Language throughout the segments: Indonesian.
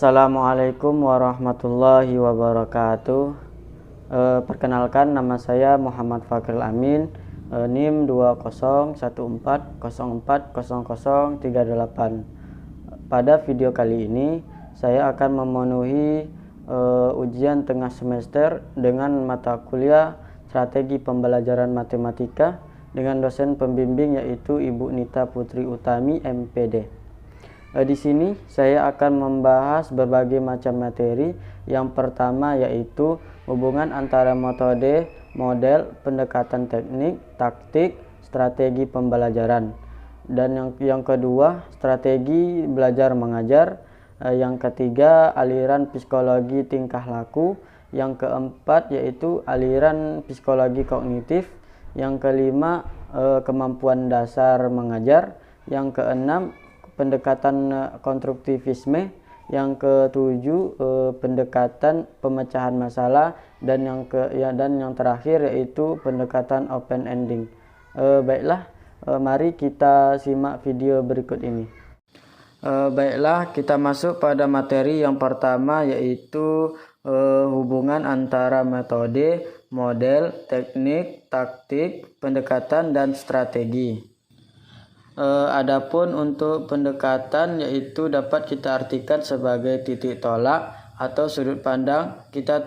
Assalamualaikum warahmatullahi wabarakatuh. Perkenalkan, nama saya Muhammad Fakril Amin, NIM 201440400038. Pada video kali ini saya akan memenuhi ujian tengah semester dengan mata kuliah Strategi Pembelajaran Matematika dengan dosen pembimbing yaitu Ibu Nita Putri Utami, MPD. Di sini saya akan membahas berbagai macam materi. Yang pertama yaitu hubungan antara metode, model, pendekatan teknik, taktik, strategi pembelajaran. Dan yang kedua, strategi belajar mengajar. Yang ketiga, aliran psikologi tingkah laku. Yang keempat yaitu aliran psikologi kognitif. Yang kelima, kemampuan dasar mengajar. Yang keenam, pendekatan konstruktivisme. Yang ketujuh, pendekatan pemecahan masalah, dan yang terakhir yaitu pendekatan open ending. Baiklah, mari kita simak video berikut ini. Baiklah, kita masuk pada materi yang pertama yaitu hubungan antara metode, model, teknik, taktik, pendekatan, dan strategi. Adapun untuk pendekatan yaitu dapat kita artikan sebagai titik tolak atau sudut pandang kita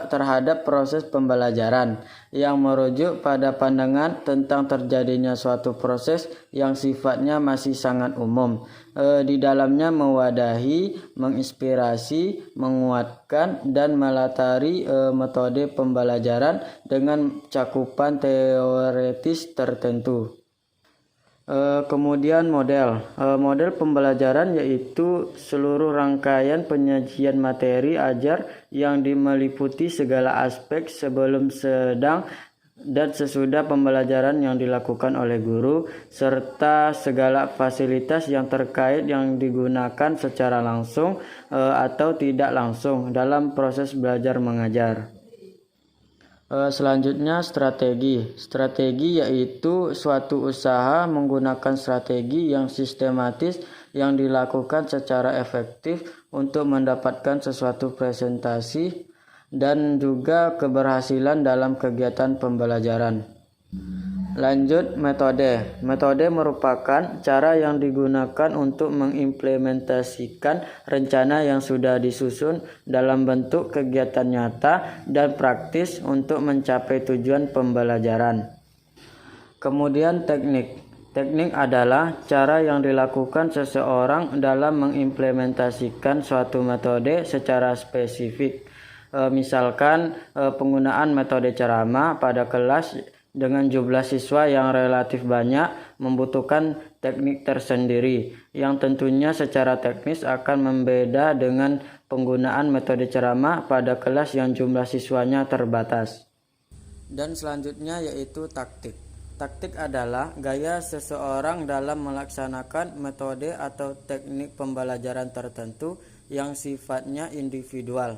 terhadap proses pembelajaran yang merujuk pada pandangan tentang terjadinya suatu proses yang sifatnya masih sangat umum. Di dalamnya mewadahi, menginspirasi, menguatkan, dan melatari metode pembelajaran dengan cakupan teoretis tertentu. Kemudian model pembelajaran yaitu seluruh rangkaian penyajian materi ajar yang meliputi segala aspek sebelum, sedang, dan sesudah pembelajaran yang dilakukan oleh guru, serta segala fasilitas yang terkait yang digunakan secara langsung atau tidak langsung dalam proses belajar mengajar. Selanjutnya, strategi yaitu suatu usaha menggunakan strategi yang sistematis yang dilakukan secara efektif untuk mendapatkan sesuatu presentasi dan juga keberhasilan dalam kegiatan pembelajaran. Lanjut, metode merupakan cara yang digunakan untuk mengimplementasikan rencana yang sudah disusun dalam bentuk kegiatan nyata dan praktis untuk mencapai tujuan pembelajaran. Kemudian teknik adalah cara yang dilakukan seseorang dalam mengimplementasikan suatu metode secara spesifik. Misalkan penggunaan metode ceramah pada kelas dengan jumlah siswa yang relatif banyak membutuhkan teknik tersendiri yang tentunya secara teknis akan membeda dengan penggunaan metode ceramah pada kelas yang jumlah siswanya terbatas. Dan selanjutnya yaitu taktik. Taktik adalah gaya seseorang dalam melaksanakan metode atau teknik pembelajaran tertentu yang sifatnya individual.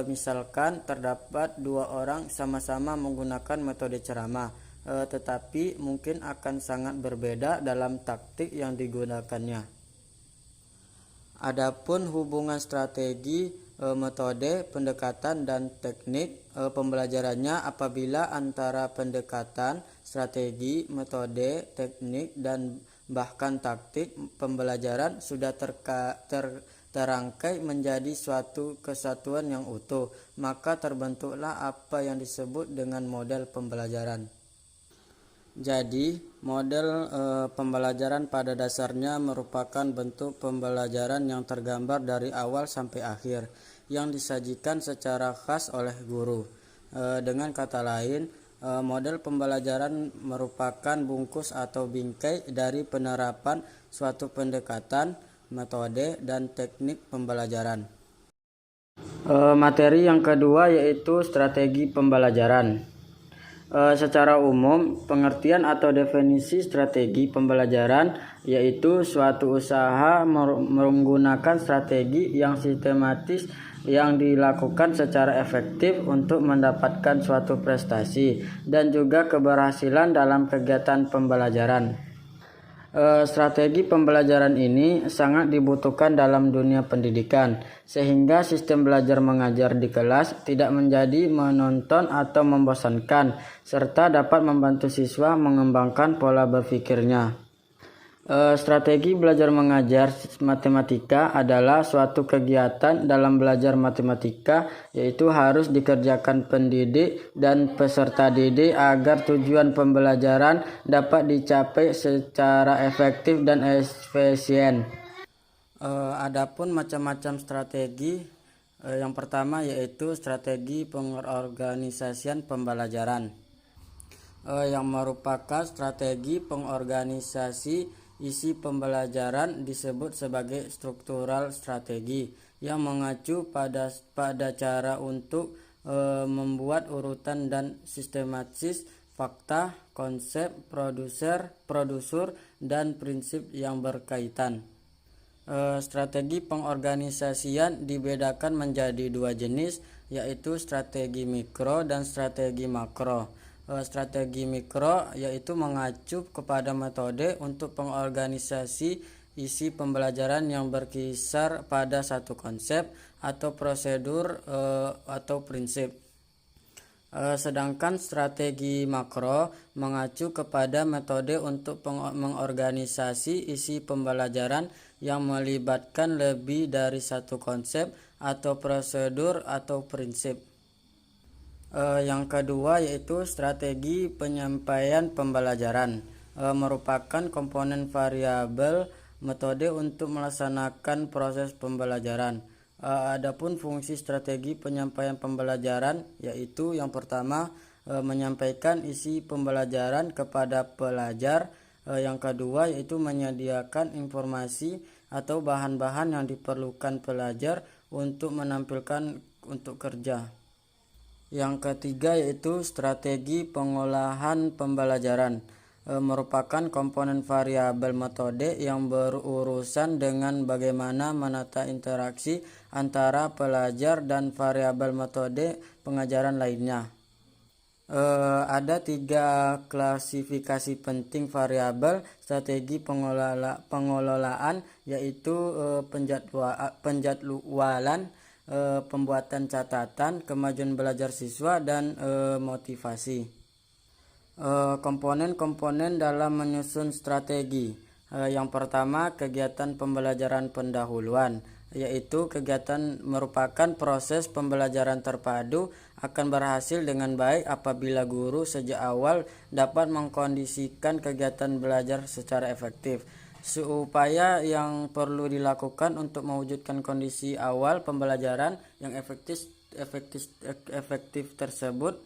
Misalkan terdapat dua orang sama-sama menggunakan metode ceramah, tetapi mungkin akan sangat berbeda dalam taktik yang digunakannya. Adapun hubungan strategi, metode, pendekatan, dan teknik pembelajarannya apabila antara pendekatan, strategi, metode, teknik, dan bahkan taktik pembelajaran sudah terangkai menjadi suatu kesatuan yang utuh, maka terbentuklah apa yang disebut dengan model pembelajaran. Jadi, model pembelajaran pada dasarnya merupakan bentuk pembelajaran yang tergambar dari awal sampai akhir, yang disajikan secara khas oleh guru. Dengan kata lain, model pembelajaran merupakan bungkus atau bingkai dari penerapan suatu pendekatan, metode, dan teknik pembelajaran. Materi yang kedua yaitu strategi pembelajaran. Secara umum, pengertian atau definisi strategi pembelajaran yaitu suatu usaha menggunakan strategi yang sistematis yang dilakukan secara efektif untuk mendapatkan suatu prestasi dan juga keberhasilan dalam kegiatan pembelajaran. Strategi pembelajaran ini sangat dibutuhkan dalam dunia pendidikan, sehingga sistem belajar mengajar di kelas tidak menjadi menonton atau membosankan, serta dapat membantu siswa mengembangkan pola berpikirnya. Strategi belajar mengajar matematika adalah suatu kegiatan dalam belajar matematika, yaitu harus dikerjakan pendidik dan peserta didik agar tujuan pembelajaran dapat dicapai secara efektif dan efisien. Adapun macam-macam strategi, yang pertama yaitu strategi pengorganisasian pembelajaran, yang merupakan strategi pengorganisasi isi pembelajaran disebut sebagai struktural strategi, yang mengacu pada cara untuk membuat urutan dan sistematis fakta, konsep, produsur, dan prinsip yang berkaitan. Strategi pengorganisasian dibedakan menjadi dua jenis, yaitu strategi mikro dan strategi makro. Strategi mikro yaitu mengacu kepada metode untuk pengorganisasi isi pembelajaran yang berkisar pada satu konsep atau prosedur atau prinsip. Sedangkan strategi makro mengacu kepada metode untuk mengorganisasi isi pembelajaran yang melibatkan lebih dari satu konsep atau prosedur atau prinsip. Yang kedua yaitu strategi penyampaian pembelajaran, merupakan komponen variabel metode untuk melaksanakan proses pembelajaran. Adapun fungsi strategi penyampaian pembelajaran yaitu yang pertama menyampaikan isi pembelajaran kepada pelajar, yang kedua yaitu menyediakan informasi atau bahan-bahan yang diperlukan pelajar untuk menampilkan untuk kerja. Yang ketiga yaitu strategi pengolahan pembelajaran, merupakan komponen variabel metode yang berurusan dengan bagaimana menata interaksi antara pelajar dan variabel metode pengajaran lainnya. Ada 3 klasifikasi penting variabel strategi pengelolaan, yaitu penjadwalan, pembuatan catatan, kemajuan belajar siswa, dan motivasi. Komponen-komponen dalam menyusun strategi. Yang pertama, kegiatan pembelajaran pendahuluan, yaitu kegiatan merupakan proses pembelajaran terpadu akan berhasil dengan baik apabila guru sejak awal dapat mengkondisikan kegiatan belajar secara efektif. Upaya yang perlu dilakukan untuk mewujudkan kondisi awal pembelajaran yang efektif tersebut.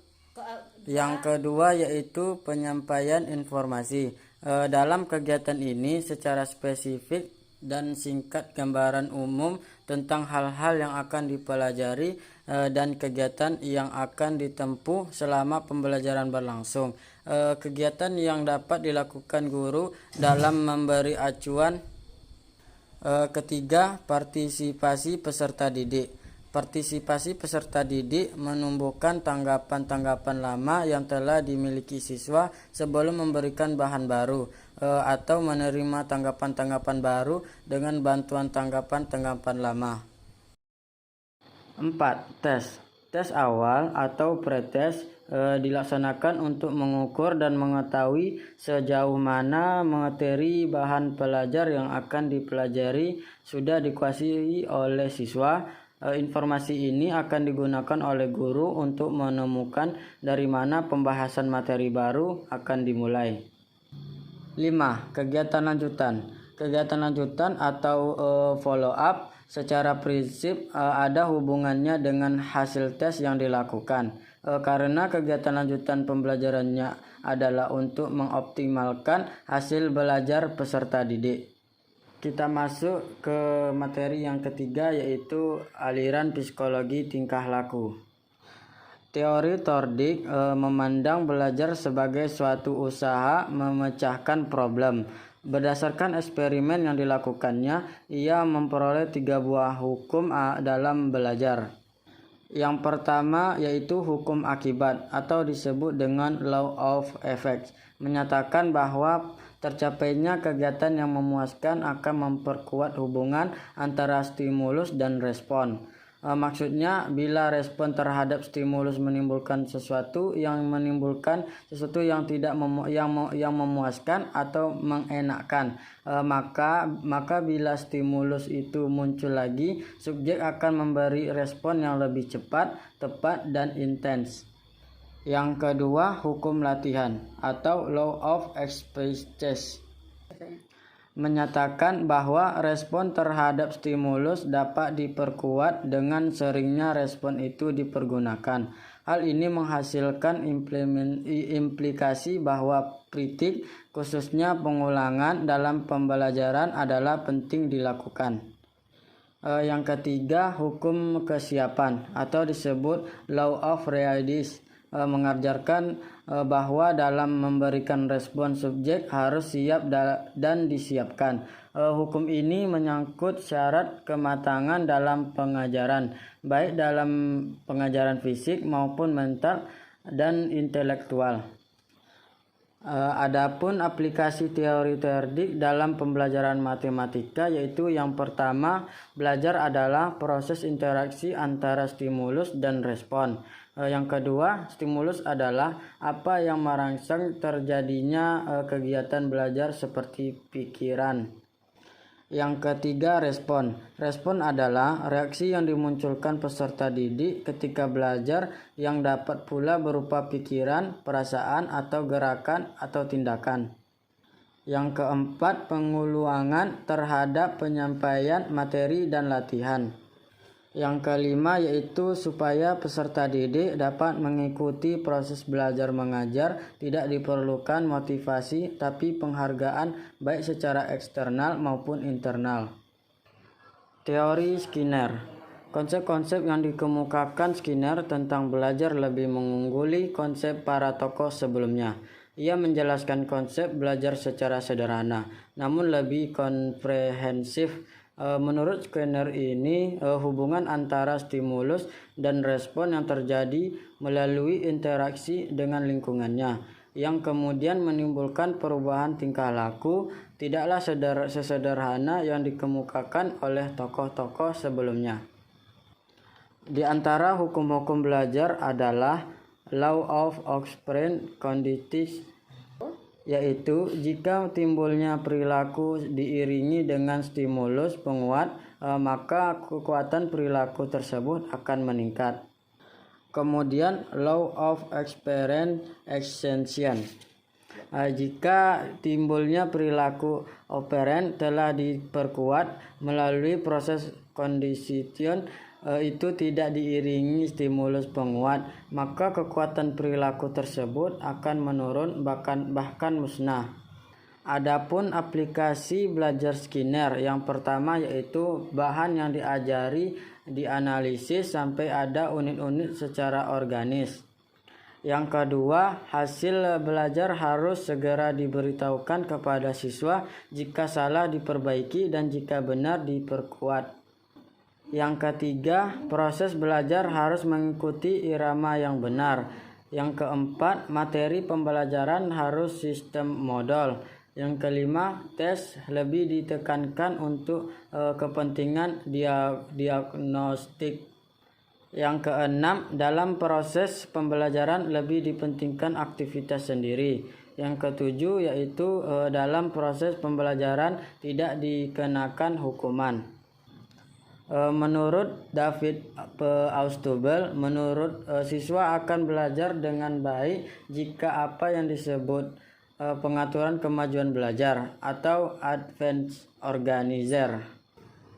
Yang kedua yaitu penyampaian informasi. Dalam kegiatan ini secara spesifik dan singkat gambaran umum tentang hal-hal yang akan dipelajari dan kegiatan yang akan ditempuh selama pembelajaran berlangsung. Kegiatan yang dapat dilakukan guru dalam memberi acuan. Ketiga, partisipasi peserta didik. Partisipasi peserta didik menumbuhkan tanggapan-tanggapan lama yang telah dimiliki siswa sebelum memberikan bahan baru, atau menerima tanggapan-tanggapan baru dengan bantuan tanggapan-tanggapan lama. 4. Tes awal atau pretest dilaksanakan untuk mengukur dan mengetahui sejauh mana materi bahan pelajar yang akan dipelajari sudah dikuasai oleh siswa. Informasi ini akan digunakan oleh guru untuk menemukan dari mana pembahasan materi baru akan dimulai. 5. Kegiatan lanjutan. Kegiatan lanjutan atau follow up secara prinsip ada hubungannya dengan hasil tes yang dilakukan, karena kegiatan lanjutan pembelajarannya adalah untuk mengoptimalkan hasil belajar peserta didik. Kita masuk ke materi yang ketiga, yaitu aliran psikologi tingkah laku. Teori Tordik memandang belajar sebagai suatu usaha memecahkan problem. Berdasarkan eksperimen yang dilakukannya, ia memperoleh 3 buah hukum dalam belajar. Yang pertama yaitu hukum akibat atau disebut dengan law of effects, menyatakan bahwa Tercapainya kegiatan yang memuaskan akan memperkuat hubungan antara stimulus dan respon. Maksudnya, bila respon terhadap stimulus menimbulkan sesuatu yang tidak yang memuaskan atau mengenakkan, maka bila stimulus itu muncul lagi, subjek akan memberi respon yang lebih cepat, tepat, dan intens. Yang kedua, hukum latihan atau law of expectation menyatakan bahwa respon terhadap stimulus dapat diperkuat dengan seringnya respon itu dipergunakan. Hal ini menghasilkan implikasi bahwa kritik, khususnya pengulangan dalam pembelajaran, adalah penting dilakukan. Yang ketiga, hukum kesiapan atau disebut law of readiness mengajarkan bahwa dalam memberikan respon subjek harus siap dan disiapkan. Hukum ini menyangkut syarat kematangan dalam pengajaran, baik dalam pengajaran fisik maupun mental dan intelektual. Adapun aplikasi teori-teorik dalam pembelajaran matematika, yaitu yang pertama, belajar adalah proses interaksi antara stimulus dan respon. Yang kedua, stimulus adalah apa yang merangsang terjadinya kegiatan belajar seperti pikiran. Yang ketiga, respon. Respon adalah reaksi yang dimunculkan peserta didik ketika belajar yang dapat pula berupa pikiran, perasaan, atau gerakan atau tindakan. Yang keempat, pengulangan terhadap penyampaian materi dan latihan. Yang kelima yaitu supaya peserta didik dapat mengikuti proses belajar mengajar, tidak diperlukan motivasi tapi penghargaan baik secara eksternal maupun internal. Teori Skinner. Konsep-konsep yang dikemukakan Skinner tentang belajar lebih mengungguli konsep para tokoh sebelumnya. Ia menjelaskan konsep belajar secara sederhana, namun lebih komprehensif. Menurut Skinner ini, hubungan antara stimulus dan respon yang terjadi melalui interaksi dengan lingkungannya, yang kemudian menimbulkan perubahan tingkah laku, tidaklah sesederhana yang dikemukakan oleh tokoh-tokoh sebelumnya. Di antara hukum-hukum belajar adalah law of operant conditions, yaitu jika timbulnya perilaku diiringi dengan stimulus penguat, maka kekuatan perilaku tersebut akan meningkat. Kemudian law of experience extension. Jika timbulnya perilaku operant telah diperkuat melalui proses condition, itu tidak diiringi stimulus penguat, maka kekuatan perilaku tersebut akan menurun bahkan musnah. Adapun aplikasi belajar Skinner, yang pertama yaitu bahan yang diajari dianalisis sampai ada unit-unit secara organis. Yang kedua, hasil belajar harus segera diberitahukan kepada siswa, jika salah diperbaiki dan jika benar diperkuat. Yang ketiga, proses belajar harus mengikuti irama yang benar. Yang keempat, materi pembelajaran harus sistem modal. Yang kelima, tes lebih ditekankan untuk kepentingan diagnostik. Yang keenam, dalam proses pembelajaran lebih dipentingkan aktivitas sendiri. Yang ketujuh yaitu dalam proses pembelajaran tidak dikenakan hukuman. Menurut David Ausubel, siswa akan belajar dengan baik jika apa yang disebut pengaturan kemajuan belajar atau advanced organizer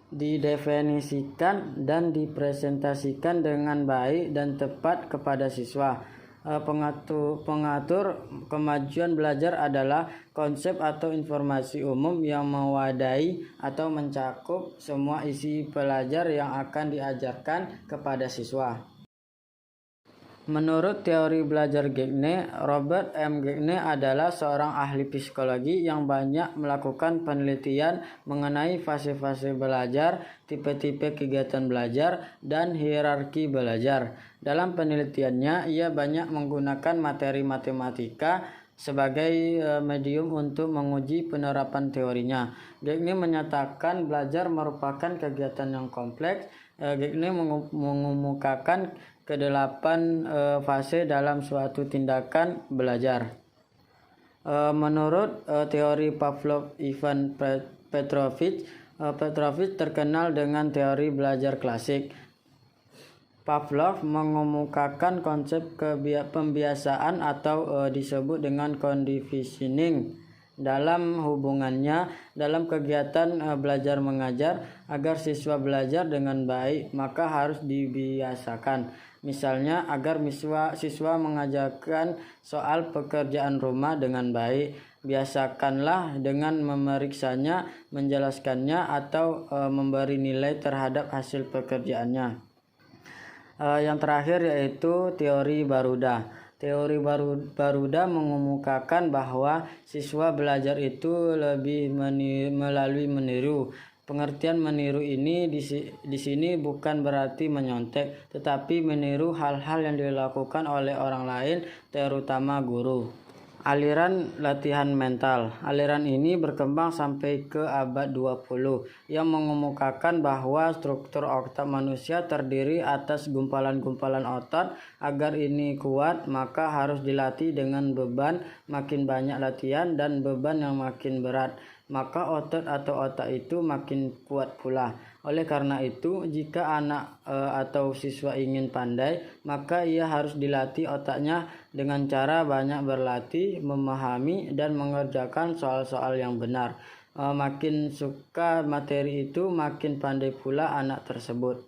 didefinisikan dan dipresentasikan dengan baik dan tepat kepada siswa. Pengatur kemajuan belajar adalah konsep atau informasi umum yang mewadahi atau mencakup semua isi pelajar yang akan diajarkan kepada siswa. Menurut teori belajar Gagne, Robert M. Gagne adalah seorang ahli psikologi yang banyak melakukan penelitian mengenai fase-fase belajar, tipe-tipe kegiatan belajar, dan hierarki belajar. Dalam penelitiannya, ia banyak menggunakan materi matematika, sebagai medium untuk menguji penerapan teorinya. Gagné menyatakan belajar merupakan kegiatan yang kompleks. Gagné mengemukakan kedelapan fase dalam suatu tindakan belajar. Menurut teori Pavlov Ivan Petrovich terkenal dengan teori belajar klasik. Pavlov mengemukakan konsep pembiasaan atau disebut dengan conditioning dalam hubungannya dalam kegiatan belajar mengajar. Agar siswa belajar dengan baik, maka harus dibiasakan. Misalnya, agar siswa mengajarkan soal pekerjaan rumah dengan baik, biasakanlah dengan memeriksanya, menjelaskannya, atau memberi nilai terhadap hasil pekerjaannya. Yang terakhir yaitu teori Baruda. Teori Baruda mengemukakan bahwa siswa belajar itu lebih melalui meniru. Pengertian meniru ini di sini bukan berarti menyontek, tetapi meniru hal-hal yang dilakukan oleh orang lain, terutama guru. Aliran latihan mental. Aliran ini berkembang sampai ke abad 20 yang mengemukakan bahwa struktur otak manusia terdiri atas gumpalan-gumpalan otot. Agar ini kuat, maka harus dilatih dengan beban makin banyak latihan dan beban yang makin berat, maka otot atau otak itu makin kuat pula. Oleh karena itu, jika anak atau siswa ingin pandai, maka ia harus dilatih otaknya dengan cara banyak berlatih, memahami, dan mengerjakan soal-soal yang benar. Makin suka materi itu, makin pandai pula anak tersebut.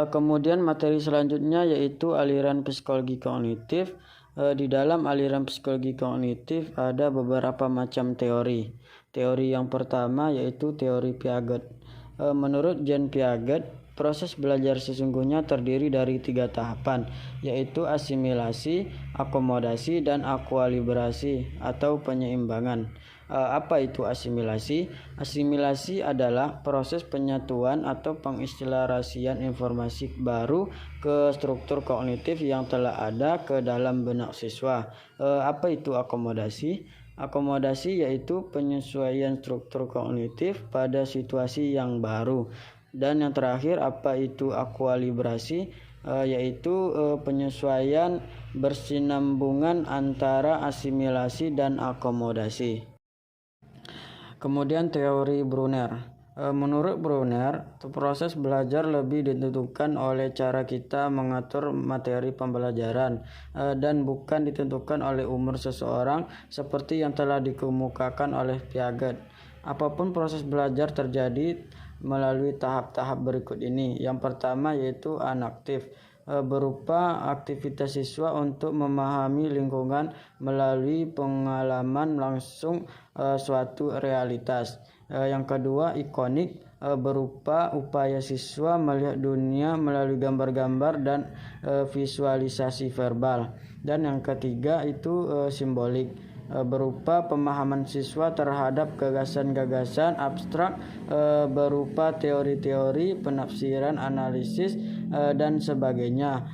Kemudian materi selanjutnya yaitu aliran psikologi kognitif. Di dalam aliran psikologi kognitif ada beberapa macam teori. Teori yang pertama yaitu teori Piaget. Menurut Jean Piaget, proses belajar sesungguhnya terdiri dari 3 tahapan, yaitu asimilasi, akomodasi, dan akualibrasi atau penyeimbangan. Apa itu asimilasi? Asimilasi adalah proses penyatuan atau pengistilasian informasi baru ke struktur kognitif yang telah ada ke dalam benak siswa. Apa itu akomodasi? Akomodasi yaitu penyesuaian struktur kognitif pada situasi yang baru. Dan yang terakhir, apa itu akualibrasi? Yaitu penyesuaian bersinambungan antara asimilasi dan akomodasi. Kemudian teori Brunner. Menurut Brunner, proses belajar lebih ditentukan oleh cara kita mengatur materi pembelajaran dan bukan ditentukan oleh umur seseorang seperti yang telah dikemukakan oleh Piaget. Apapun proses belajar terjadi melalui tahap-tahap berikut ini. Yang pertama yaitu anaktif, berupa aktivitas siswa untuk memahami lingkungan melalui pengalaman langsung suatu realitas. Yang kedua ikonik, berupa upaya siswa melihat dunia melalui gambar-gambar dan visualisasi verbal. Dan yang ketiga itu simbolik, berupa pemahaman siswa terhadap gagasan-gagasan abstrak berupa teori-teori, penafsiran, analisis, dan sebagainya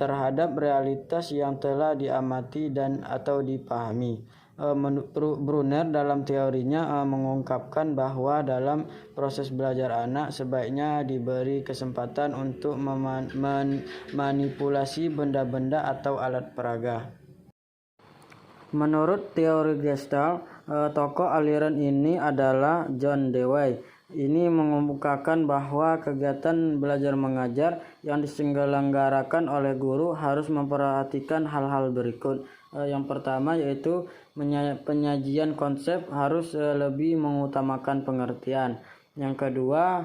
terhadap realitas yang telah diamati dan atau dipahami. Menurut Brunner dalam teorinya mengungkapkan bahwa dalam proses belajar anak sebaiknya diberi kesempatan untuk memanipulasi benda-benda atau alat peraga. Menurut teori Gestalt, tokoh aliran ini adalah John Dewey. Ini mengemukakan bahwa kegiatan belajar mengajar yang diselenggarakan oleh guru harus memperhatikan hal-hal berikut. Yang pertama yaitu penyajian konsep harus lebih mengutamakan pengertian. Yang kedua,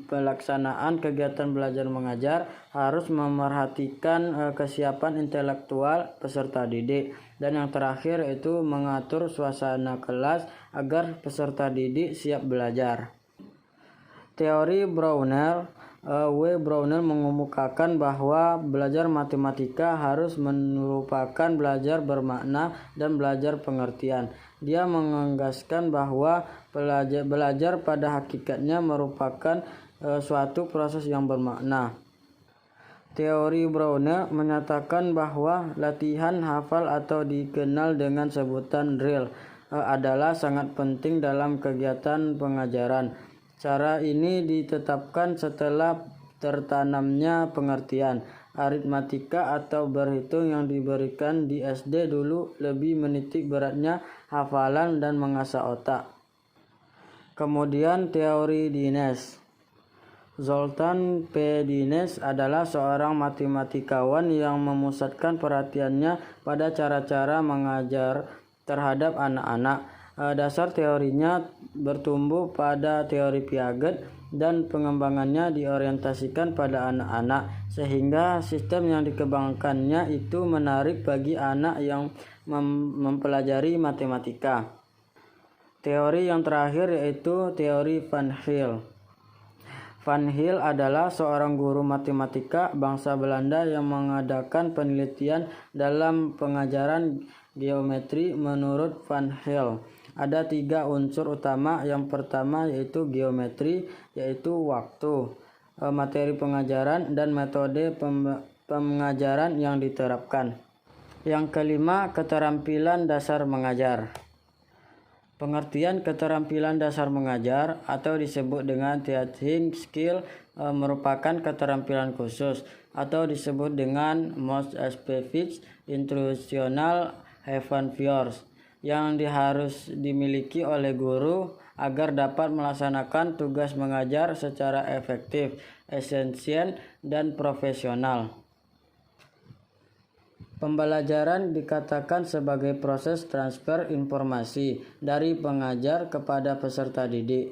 pelaksanaan kegiatan belajar mengajar harus memerhatikan kesiapan intelektual peserta didik. Dan yang terakhir itu mengatur suasana kelas agar peserta didik siap belajar. Teori Brunner, Brunner mengemukakan bahwa belajar matematika harus merupakan belajar bermakna dan belajar pengertian. Dia menegaskan bahwa belajar pada hakikatnya merupakan suatu proses yang bermakna. Teori Browne menyatakan bahwa latihan hafal atau dikenal dengan sebutan drill adalah sangat penting dalam kegiatan pengajaran. Cara ini ditetapkan setelah tertanamnya pengertian. Aritmatika atau berhitung yang diberikan di SD dulu lebih menitik beratnya hafalan dan mengasah otak. Kemudian teori Dines. Zoltan P. Dines adalah seorang matematikawan yang memusatkan perhatiannya pada cara-cara mengajar terhadap anak-anak. Dasar teorinya bertumbuh pada teori Piaget dan pengembangannya diorientasikan pada anak-anak, sehingga sistem yang dikembangkannya itu menarik bagi anak yang mempelajari matematika. Teori yang terakhir yaitu teori Van Heel. Van Heel adalah seorang guru matematika bangsa Belanda yang mengadakan penelitian dalam pengajaran geometri. Menurut Van Heel, ada 3 unsur utama. Yang pertama yaitu geometri, yaitu waktu, materi pengajaran, dan metode pengajaran yang diterapkan. Yang kelima, keterampilan dasar mengajar. Pengertian keterampilan dasar mengajar atau disebut dengan teaching skill merupakan keterampilan khusus atau disebut dengan most specific instructional behaviors yang harus dimiliki oleh guru agar dapat melaksanakan tugas mengajar secara efektif, efisien, dan profesional. Pembelajaran dikatakan sebagai proses transfer informasi dari pengajar kepada peserta didik.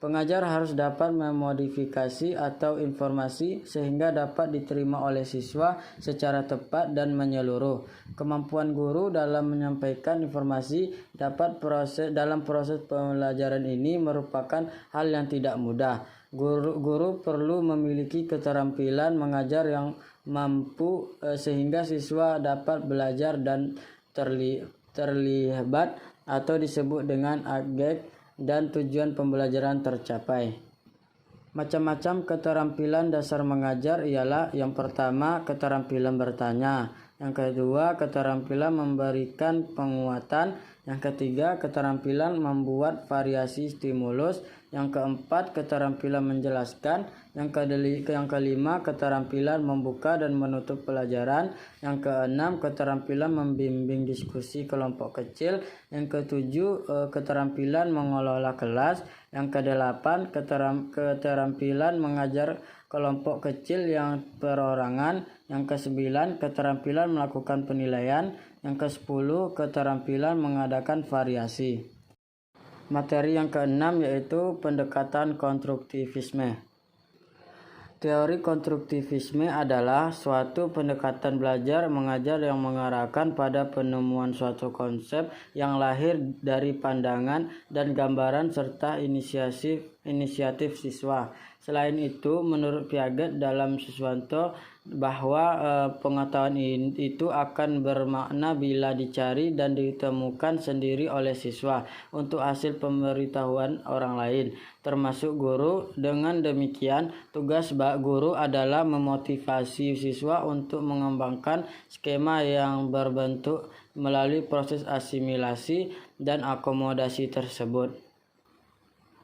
Pengajar harus dapat memodifikasi atau informasi sehingga dapat diterima oleh siswa secara tepat dan menyeluruh. Kemampuan guru dalam menyampaikan informasi dalam proses pembelajaran ini merupakan hal yang tidak mudah. Guru perlu memiliki keterampilan mengajar yang mampu sehingga siswa dapat belajar dan terlibat atau disebut dengan objek dan tujuan pembelajaran tercapai. Macam-macam keterampilan dasar mengajar ialah: yang pertama, keterampilan bertanya; yang kedua, keterampilan memberikan penguatan; yang ketiga, keterampilan membuat variasi stimulus; yang keempat, keterampilan menjelaskan; yang kelima, keterampilan membuka dan menutup pelajaran; yang keenam, keterampilan membimbing diskusi kelompok kecil; yang ketujuh, keterampilan mengelola kelas; yang kedelapan, keterampilan mengajar kelompok kecil yang perorangan; yang kesembilan, keterampilan melakukan penilaian; yang kesepuluh, keterampilan mengadakan variasi. Materi yang keenam yaitu pendekatan konstruktivisme. Teori konstruktivisme adalah suatu pendekatan belajar mengajar yang mengarahkan pada penemuan suatu konsep yang lahir dari pandangan dan gambaran serta inisiatif siswa. Selain itu, menurut Piaget dalam Siswanto, bahwa pengetahuan itu akan bermakna bila dicari dan ditemukan sendiri oleh siswa untuk hasil pemberitahuan orang lain, termasuk guru. Dengan demikian, tugas guru adalah memotivasi siswa untuk mengembangkan skema yang berbentuk melalui proses asimilasi dan akomodasi tersebut.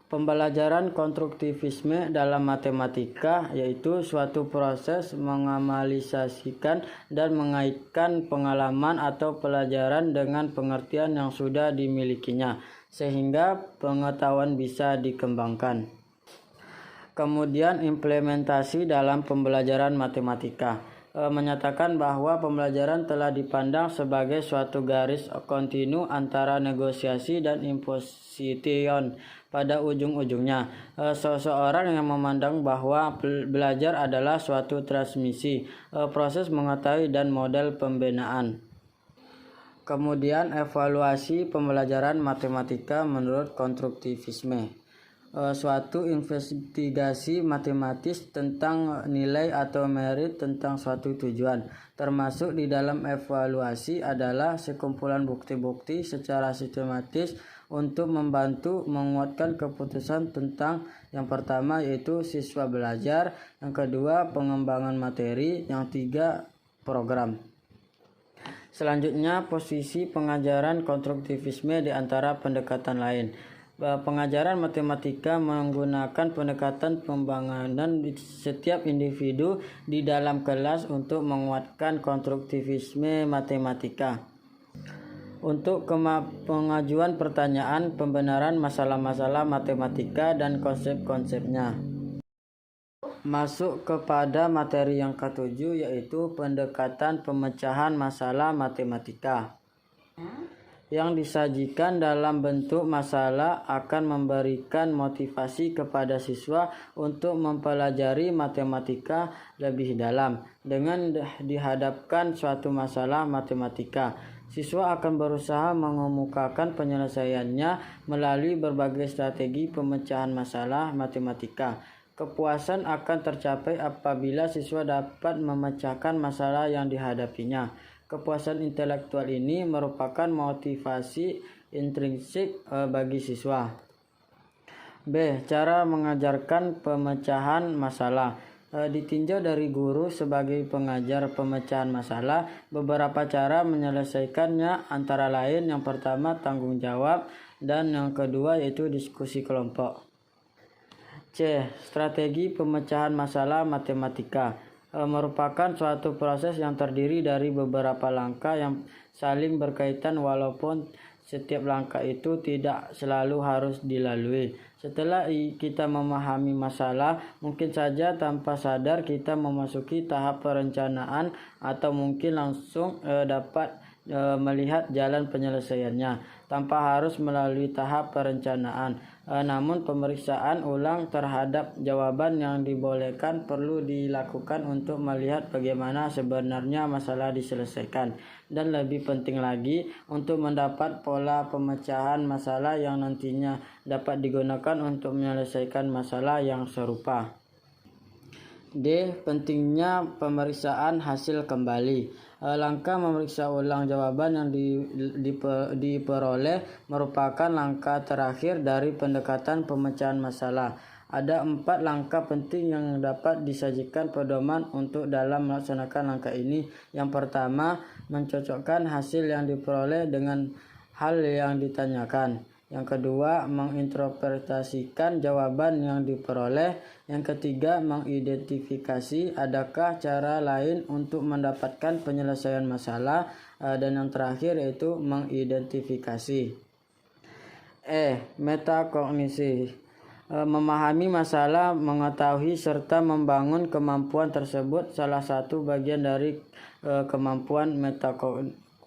Pembelajaran konstruktivisme dalam matematika yaitu suatu proses menganalisasikan dan mengaitkan pengalaman atau pelajaran dengan pengertian yang sudah dimilikinya, sehingga pengetahuan bisa dikembangkan. Kemudian implementasi dalam pembelajaran matematika menyatakan bahwa pembelajaran telah dipandang sebagai suatu garis kontinu antara negosiasi dan imposition pada ujung-ujungnya. Seseorang yang memandang bahwa belajar adalah suatu transmisi, proses mengetahui dan model pembinaan. Kemudian evaluasi pembelajaran matematika menurut konstruktivisme. Suatu investigasi matematis tentang nilai atau merit tentang suatu tujuan. Termasuk di dalam evaluasi adalah sekumpulan bukti-bukti secara sistematis untuk membantu menguatkan keputusan tentang yang pertama yaitu siswa belajar, yang kedua pengembangan materi, yang tiga program. Selanjutnya, posisi pengajaran konstruktivisme di antara pendekatan lain. Pengajaran matematika menggunakan pendekatan pembangunan setiap individu di dalam kelas untuk menguatkan konstruktivisme matematika. Untuk pengajuan pertanyaan, pembenaran masalah-masalah matematika dan konsep-konsepnya. Masuk kepada materi yang ketujuh yaitu pendekatan pemecahan masalah matematika. Yang disajikan dalam bentuk masalah akan memberikan motivasi kepada siswa untuk mempelajari matematika lebih dalam. Dengan dihadapkan suatu masalah matematika, siswa akan berusaha mengemukakan penyelesaiannya melalui berbagai strategi pemecahan masalah matematika. Kepuasan akan tercapai apabila siswa dapat memecahkan masalah yang dihadapinya. Kepuasan intelektual ini merupakan motivasi intrinsik bagi siswa. B. Cara mengajarkan pemecahan masalah. Ditinjau dari guru sebagai pengajar pemecahan masalah, beberapa cara menyelesaikannya antara lain yang pertama tanggung jawab dan yang kedua yaitu diskusi kelompok. C. Strategi pemecahan masalah matematika merupakan suatu proses yang terdiri dari beberapa langkah yang saling berkaitan walaupun setiap langkah itu tidak selalu harus dilalui. Setelah kita memahami masalah, mungkin saja tanpa sadar kita memasuki tahap perencanaan atau mungkin langsung dapat melihat jalan penyelesaiannya tanpa harus melalui tahap perencanaan. Namun pemeriksaan ulang terhadap jawaban yang dibolehkan perlu dilakukan untuk melihat bagaimana sebenarnya masalah diselesaikan, dan lebih penting lagi untuk mendapat pola pemecahan masalah yang nantinya dapat digunakan untuk menyelesaikan masalah yang serupa. D. Pentingnya pemeriksaan hasil kembali. Langkah memeriksa ulang jawaban yang diperoleh merupakan langkah terakhir dari pendekatan pemecahan masalah. Ada 4 langkah penting yang dapat disajikan pedoman untuk dalam melaksanakan langkah ini. Yang pertama, mencocokkan hasil yang diperoleh dengan hal yang ditanyakan. Yang kedua, menginterpretasikan jawaban yang diperoleh. Yang ketiga, mengidentifikasi adakah cara lain untuk mendapatkan penyelesaian masalah. Dan yang terakhir yaitu mengidentifikasi. Metakognisi. Memahami masalah, mengetahui serta membangun kemampuan tersebut salah satu bagian dari kemampuan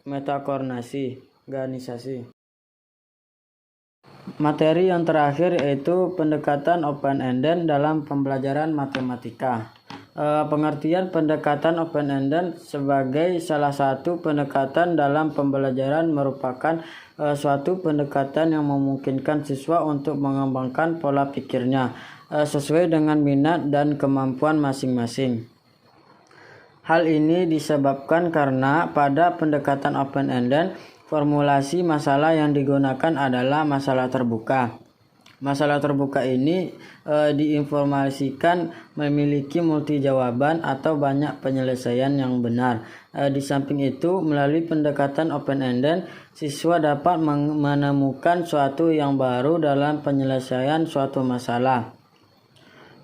metakognisi. Materi yang terakhir yaitu pendekatan open-ended dalam pembelajaran matematika. Pengertian pendekatan open-ended sebagai salah satu pendekatan dalam pembelajaran merupakan suatu pendekatan yang memungkinkan siswa untuk mengembangkan pola pikirnya sesuai dengan minat dan kemampuan masing-masing. Hal ini disebabkan karena pada pendekatan open-ended, formulasi masalah yang digunakan adalah masalah terbuka. Masalah terbuka ini diinformasikan memiliki multi jawaban atau banyak penyelesaian yang benar. Di samping itu, melalui pendekatan open-ended, siswa dapat menemukan suatu yang baru dalam penyelesaian suatu masalah,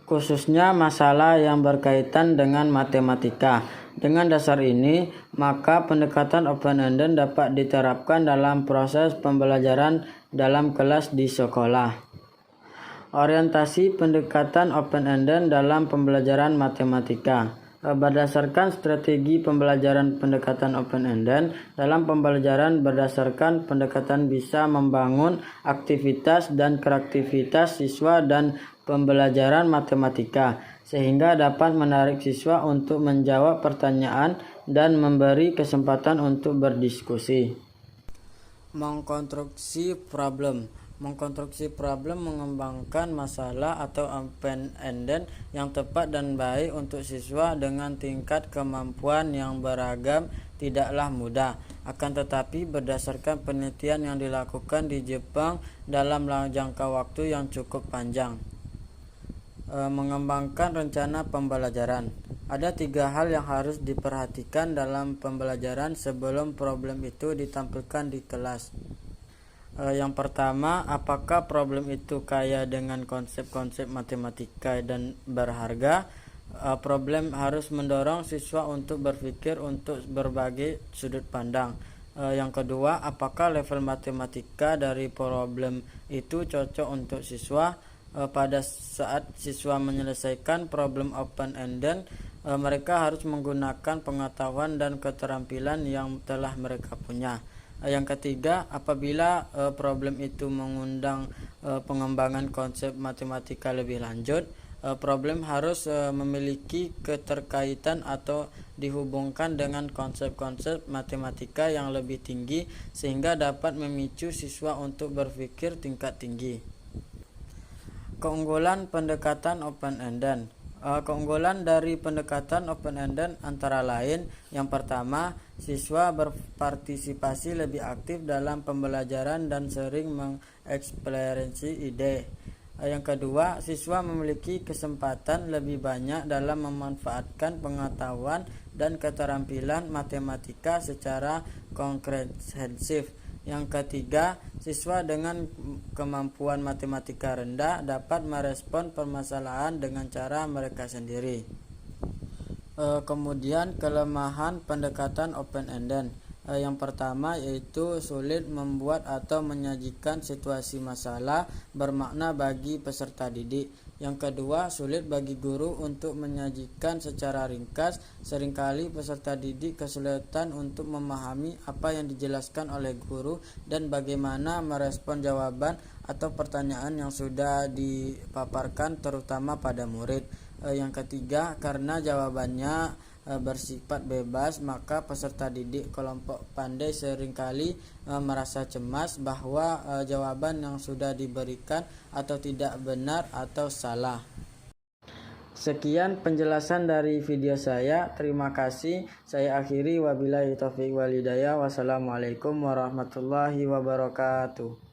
khususnya masalah yang berkaitan dengan matematika. Dengan dasar ini, maka pendekatan open-ended dapat diterapkan dalam proses pembelajaran dalam kelas di sekolah. Orientasi pendekatan open-ended dalam pembelajaran matematika. Berdasarkan strategi pembelajaran pendekatan open-ended, dalam pembelajaran berdasarkan pendekatan bisa membangun aktivitas dan kreativitas siswa dan pembelajaran matematika, sehingga dapat menarik siswa untuk menjawab pertanyaan dan memberi kesempatan untuk berdiskusi. Mengkonstruksi problem. Mengkonstruksi problem mengembangkan masalah atau open-ended yang tepat dan baik untuk siswa dengan tingkat kemampuan yang beragam, tidaklah mudah. Akan tetapi berdasarkan penelitian yang dilakukan di Jepang dalam jangka waktu yang cukup panjang, mengembangkan rencana pembelajaran. Ada 3 hal yang harus diperhatikan dalam pembelajaran sebelum problem itu ditampilkan di kelas. Yang pertama, apakah problem itu kaya dengan konsep-konsep matematika dan berharga? Problem harus mendorong siswa untuk berpikir untuk berbagai sudut pandang. Yang kedua, apakah level matematika dari problem itu cocok untuk siswa? Pada saat siswa menyelesaikan problem open-ended, mereka harus menggunakan pengetahuan dan keterampilan yang telah mereka punya. Yang ketiga, apabila problem itu mengundang pengembangan konsep matematika lebih lanjut, problem harus memiliki keterkaitan atau dihubungkan dengan konsep-konsep matematika yang lebih tinggi sehingga dapat memicu siswa untuk berpikir tingkat tinggi. Keunggulan pendekatan open-ended. Keunggulan dari pendekatan open-ended antara lain, yang pertama, siswa berpartisipasi lebih aktif dalam pembelajaran dan sering mengeksplorasi ide. Yang kedua, siswa memiliki kesempatan lebih banyak dalam memanfaatkan pengetahuan dan keterampilan matematika secara komprehensif. Yang ketiga, siswa dengan kemampuan matematika rendah dapat merespon permasalahan dengan cara mereka sendiri. Kemudian kelemahan pendekatan open-ended. Yang pertama yaitu sulit membuat atau menyajikan situasi masalah bermakna bagi peserta didik. Yang kedua, sulit bagi guru untuk menyajikan secara ringkas. Seringkali peserta didik kesulitan untuk memahami apa yang dijelaskan oleh guru dan bagaimana merespon jawaban atau pertanyaan yang sudah dipaparkan terutama pada murid. Yang ketiga, karena jawabannya bersifat bebas, maka peserta didik kelompok pandai seringkali merasa cemas bahwa jawaban yang sudah diberikan atau tidak benar atau salah. Sekian penjelasan dari video saya. Terima kasih. Saya akhiri, wabillahi taufiq wal hidayah. Wassalamualaikum warahmatullahi wabarakatuh.